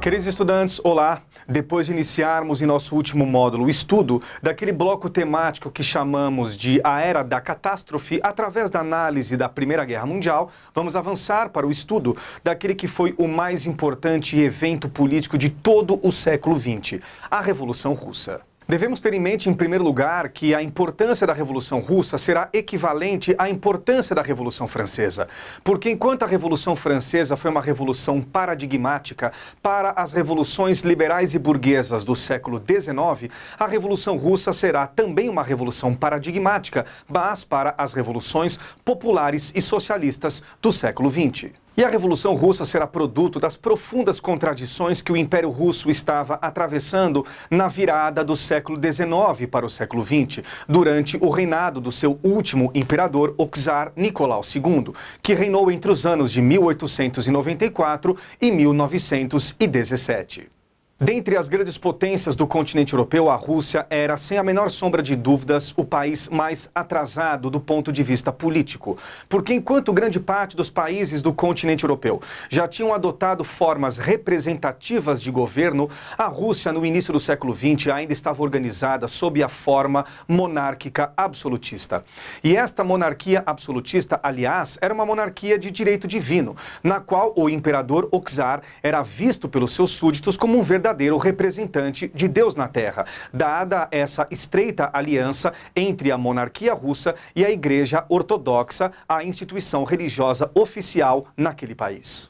Queridos estudantes, olá! Depois de iniciarmos em nosso último módulo o estudo daquele bloco temático que chamamos de A Era da Catástrofe, através da análise da Primeira Guerra Mundial, vamos avançar para o estudo daquele que foi o mais importante evento político de todo o século XX, a Revolução Russa. Devemos ter em mente, em primeiro lugar, que a importância da Revolução Russa será equivalente à importância da Revolução Francesa. Porque enquanto a Revolução Francesa foi uma revolução paradigmática para as revoluções liberais e burguesas do século XIX, a Revolução Russa será também uma revolução paradigmática, mas para as revoluções populares e socialistas do século XX. E a Revolução Russa será produto das profundas contradições que o Império Russo estava atravessando na virada do século XIX para o século XX, durante o reinado do seu último imperador, o czar Nicolau II, que reinou entre os anos de 1894 e 1917. Dentre as grandes potências do continente europeu, a Rússia era, sem a menor sombra de dúvidas, o país mais atrasado do ponto de vista político. Porque enquanto grande parte dos países do continente europeu já tinham adotado formas representativas de governo, a Rússia, no início do século XX, ainda estava organizada sob a forma monárquica absolutista. E esta monarquia absolutista, aliás, era uma monarquia de direito divino, na qual o imperador, o czar, era visto pelos seus súditos como um verdadeiro representante de Deus na Terra, dada essa estreita aliança entre a monarquia russa e a Igreja Ortodoxa, a instituição religiosa oficial naquele país.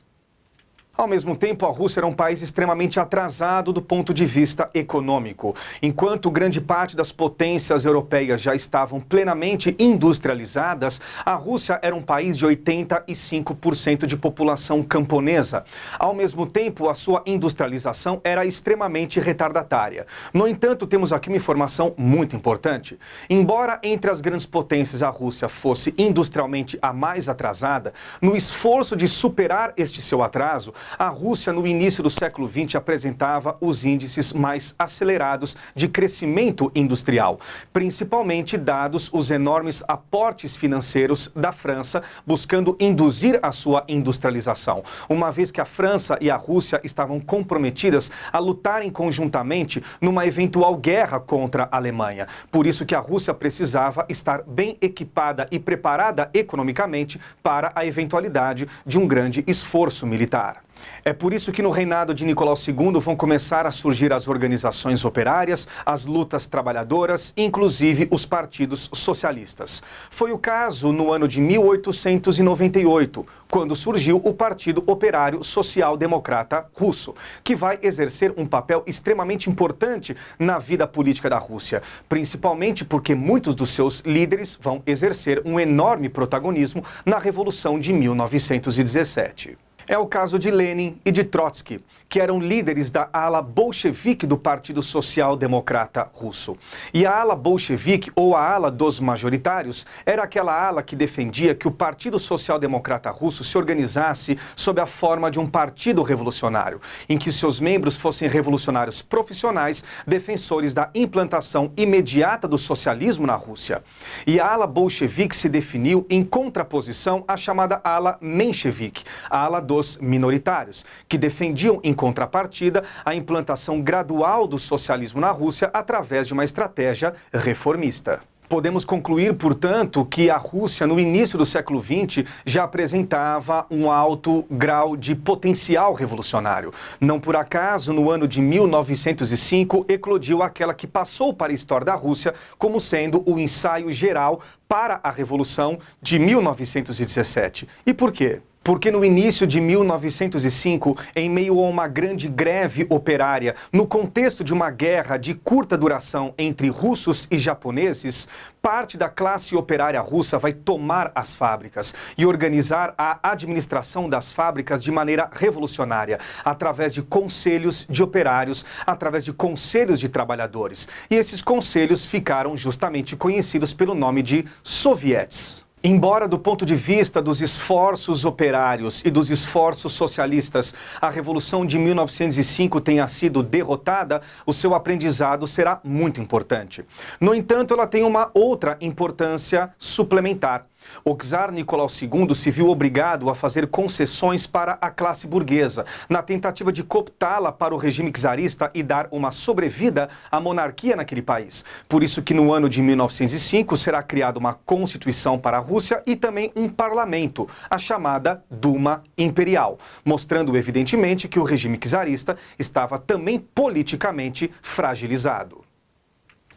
Ao mesmo tempo, a Rússia era um país extremamente atrasado do ponto de vista econômico. Enquanto grande parte das potências europeias já estavam plenamente industrializadas, a Rússia era um país de 85% de população camponesa. Ao mesmo tempo, a sua industrialização era extremamente retardatária. No entanto, temos aqui uma informação muito importante. Embora entre as grandes potências a Rússia fosse industrialmente a mais atrasada, no esforço de superar este seu atraso, a Rússia, no início do século XX, apresentava os índices mais acelerados de crescimento industrial, principalmente dados os enormes aportes financeiros da França, buscando induzir a sua industrialização, uma vez que a França e a Rússia estavam comprometidas a lutarem conjuntamente numa eventual guerra contra a Alemanha. Por isso que a Rússia precisava estar bem equipada e preparada economicamente para a eventualidade de um grande esforço militar. É por isso que no reinado de Nicolau II vão começar a surgir as organizações operárias, as lutas trabalhadoras, inclusive os partidos socialistas. Foi o caso no ano de 1898, quando surgiu o Partido Operário Social Democrata Russo, que vai exercer um papel extremamente importante na vida política da Rússia, principalmente porque muitos dos seus líderes vão exercer um enorme protagonismo na Revolução de 1917. É o caso de Lenin e de Trotsky, que eram líderes da ala bolchevique do Partido Social Democrata Russo. E a ala bolchevique, ou a ala dos majoritários, era aquela ala que defendia que o Partido Social Democrata Russo se organizasse sob a forma de um partido revolucionário, em que seus membros fossem revolucionários profissionais, defensores da implantação imediata do socialismo na Rússia. E a ala bolchevique se definiu em contraposição à chamada ala menchevique, a ala dos minoritários, que defendiam em contrapartida a implantação gradual do socialismo na Rússia através de uma estratégia reformista. Podemos concluir, portanto, que a Rússia, no início do século XX, já apresentava um alto grau de potencial revolucionário. Não por acaso, no ano de 1905, eclodiu aquela que passou para a história da Rússia como sendo o ensaio geral para a Revolução de 1917. E por quê? Porque no início de 1905, em meio a uma grande greve operária, no contexto de uma guerra de curta duração entre russos e japoneses, parte da classe operária russa vai tomar as fábricas e organizar a administração das fábricas de maneira revolucionária, através de conselhos de operários, através de conselhos de trabalhadores. E esses conselhos ficaram justamente conhecidos pelo nome de sovietes. Embora, do ponto de vista dos esforços operários e dos esforços socialistas, a Revolução de 1905 tenha sido derrotada, o seu aprendizado será muito importante. No entanto, ela tem uma outra importância suplementar. O czar Nicolau II se viu obrigado a fazer concessões para a classe burguesa, na tentativa de cooptá-la para o regime czarista e dar uma sobrevida à monarquia naquele país. Por isso que no ano de 1905 será criada uma constituição para a Rússia e também um parlamento, a chamada Duma Imperial, mostrando evidentemente que o regime czarista estava também politicamente fragilizado.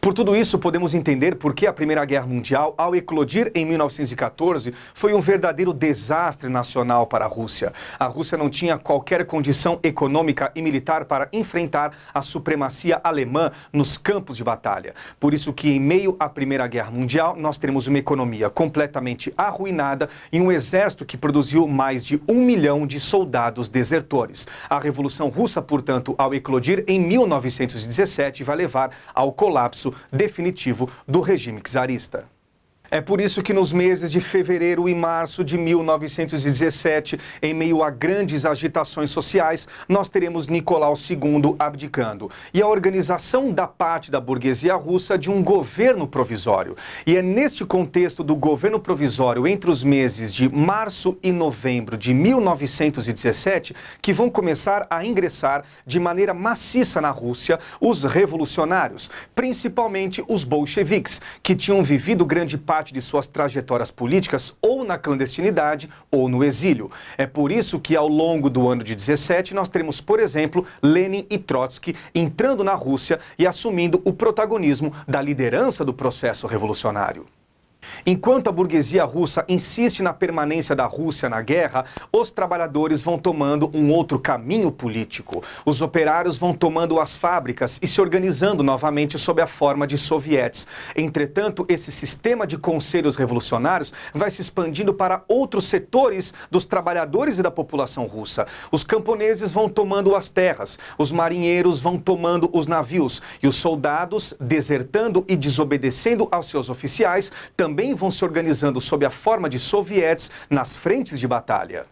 Por tudo isso, podemos entender por que a Primeira Guerra Mundial, ao eclodir em 1914, foi um verdadeiro desastre nacional para a Rússia. A Rússia não tinha qualquer condição econômica e militar para enfrentar a supremacia alemã nos campos de batalha. Por isso que, em meio à Primeira Guerra Mundial, nós teremos uma economia completamente arruinada e um exército que produziu mais de 1 milhão de soldados desertores. A Revolução Russa, portanto, ao eclodir em 1917, vai levar ao colapso definitivo do regime czarista. É por isso que nos meses de fevereiro e março de 1917, em meio a grandes agitações sociais, nós teremos Nicolau II abdicando e a organização da parte da burguesia russa de um governo provisório. E é neste contexto do governo provisório entre os meses de março e novembro de 1917 que vão começar a ingressar de maneira maciça na Rússia os revolucionários, principalmente os bolcheviques, que tinham vivido grande parte de suas trajetórias políticas ou na clandestinidade ou no exílio. É por isso que ao longo do ano de 17 nós teremos, por exemplo, Lenin e Trotsky entrando na Rússia e assumindo o protagonismo da liderança do processo revolucionário. Enquanto a burguesia russa insiste na permanência da Rússia na guerra, os trabalhadores vão tomando um outro caminho político. Os operários vão tomando as fábricas e se organizando novamente sob a forma de sovietes. Entretanto, esse sistema de conselhos revolucionários vai se expandindo para outros setores dos trabalhadores e da população russa. Os camponeses vão tomando as terras, os marinheiros vão tomando os navios e os soldados, desertando e desobedecendo aos seus oficiais, também vão se organizando sob a forma de sovietes nas frentes de batalha.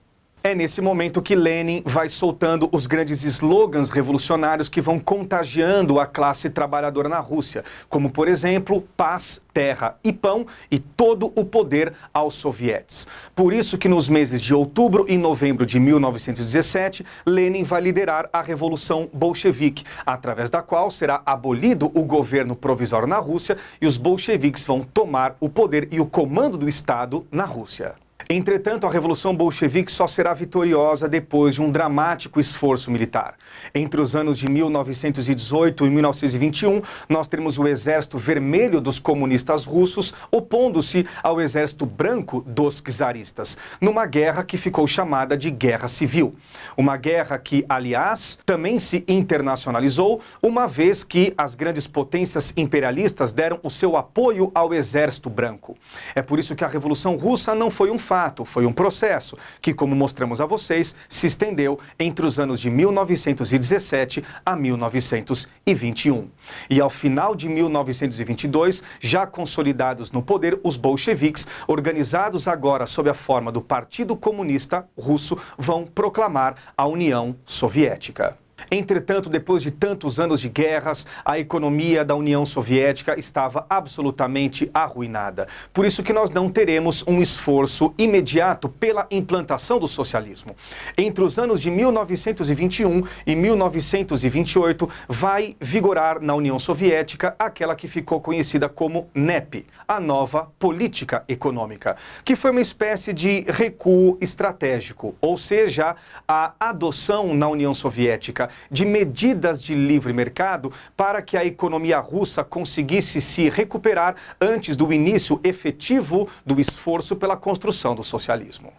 É nesse momento que Lenin vai soltando os grandes slogans revolucionários que vão contagiando a classe trabalhadora na Rússia, como, por exemplo, paz, terra e pão e todo o poder aos sovietes. Por isso que nos meses de outubro e novembro de 1917, Lenin vai liderar a Revolução Bolchevique, através da qual será abolido o governo provisório na Rússia e os bolcheviques vão tomar o poder e o comando do Estado na Rússia. Entretanto, a Revolução Bolchevique só será vitoriosa depois de um dramático esforço militar. Entre os anos de 1918 e 1921, nós teremos o Exército Vermelho dos comunistas russos opondo-se ao Exército Branco dos czaristas, numa guerra que ficou chamada de Guerra Civil. Uma guerra que, aliás, também se internacionalizou, uma vez que as grandes potências imperialistas deram o seu apoio ao Exército Branco. É por isso que a Revolução Russa não foi um fato, foi um processo que, como mostramos a vocês, se estendeu entre os anos de 1917 a 1921. E ao final de 1922, já consolidados no poder, os bolcheviques, organizados agora sob a forma do Partido Comunista Russo, vão proclamar a União Soviética. Entretanto, depois de tantos anos de guerras, a economia da União Soviética estava absolutamente arruinada. Por isso que nós não teremos um esforço imediato pela implantação do socialismo. Entre os anos de 1921 e 1928, vai vigorar na União Soviética aquela que ficou conhecida como NEP, a nova política econômica, que foi uma espécie de recuo estratégico, ou seja, a adoção na União Soviética de medidas de livre mercado para que a economia russa conseguisse se recuperar antes do início efetivo do esforço pela construção do socialismo.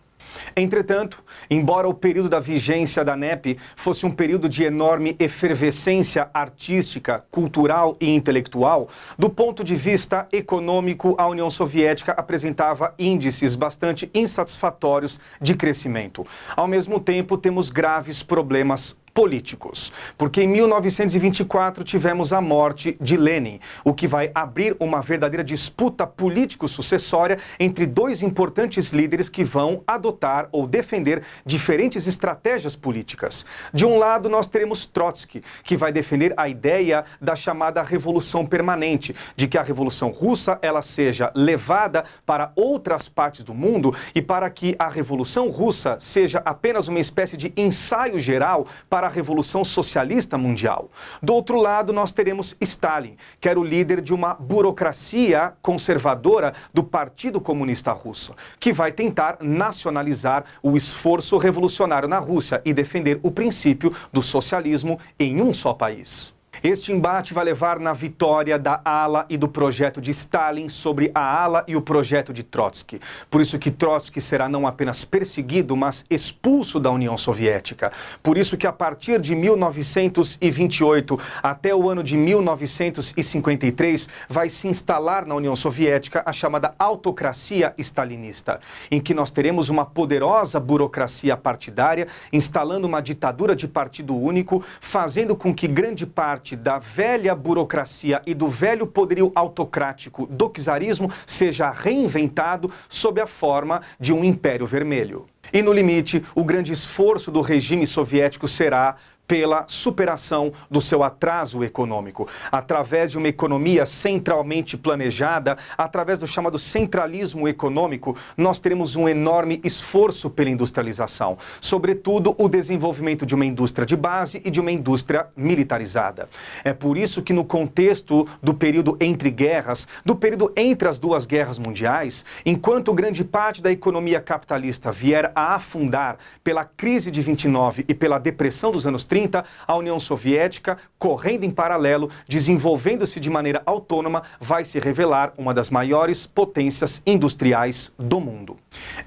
Entretanto, embora o período da vigência da NEP fosse um período de enorme efervescência artística, cultural e intelectual, do ponto de vista econômico, a União Soviética apresentava índices bastante insatisfatórios de crescimento. Ao mesmo tempo, temos graves problemas políticos. Porque em 1924 tivemos a morte de Lenin, o que vai abrir uma verdadeira disputa político-sucessória entre dois importantes líderes que vão adotar ou defender diferentes estratégias políticas. De um lado, nós teremos Trotsky, que vai defender a ideia da chamada Revolução Permanente, de que a Revolução Russa ela seja levada para outras partes do mundo e para que a Revolução Russa seja apenas uma espécie de ensaio geral para a Revolução Socialista Mundial. Do outro lado, nós teremos Stalin, que era o líder de uma burocracia conservadora do Partido Comunista Russo, que vai tentar nacionalizar o esforço revolucionário na Rússia e defender o princípio do socialismo em um só país. Este embate vai levar na vitória da ala e do projeto de Stalin sobre a ala e o projeto de Trotsky. Por isso que Trotsky será não apenas perseguido, mas expulso da União Soviética. Por isso que a partir de 1928 até o ano de 1953 vai se instalar na União Soviética a chamada autocracia stalinista, em que nós teremos uma poderosa burocracia partidária instalando uma ditadura de partido único, fazendo com que grande parte da velha burocracia e do velho poderio autocrático do czarismo seja reinventado sob a forma de um império vermelho. E no limite, o grande esforço do regime soviético será pela superação do seu atraso econômico. Através de uma economia centralmente planejada, através do chamado centralismo econômico, nós teremos um enorme esforço pela industrialização, sobretudo o desenvolvimento de uma indústria de base e de uma indústria militarizada. É por isso que no contexto do período entre guerras, do período entre as duas guerras mundiais, enquanto grande parte da economia capitalista vier a afundar pela crise de 29 e pela depressão dos anos 30, a União Soviética, correndo em paralelo, desenvolvendo-se de maneira autônoma, vai se revelar uma das maiores potências industriais do mundo.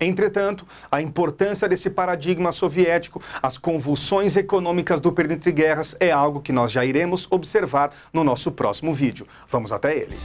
Entretanto, a importância desse paradigma soviético, as convulsões econômicas do período entre guerras, é algo que nós já iremos observar no nosso próximo vídeo. Vamos até ele.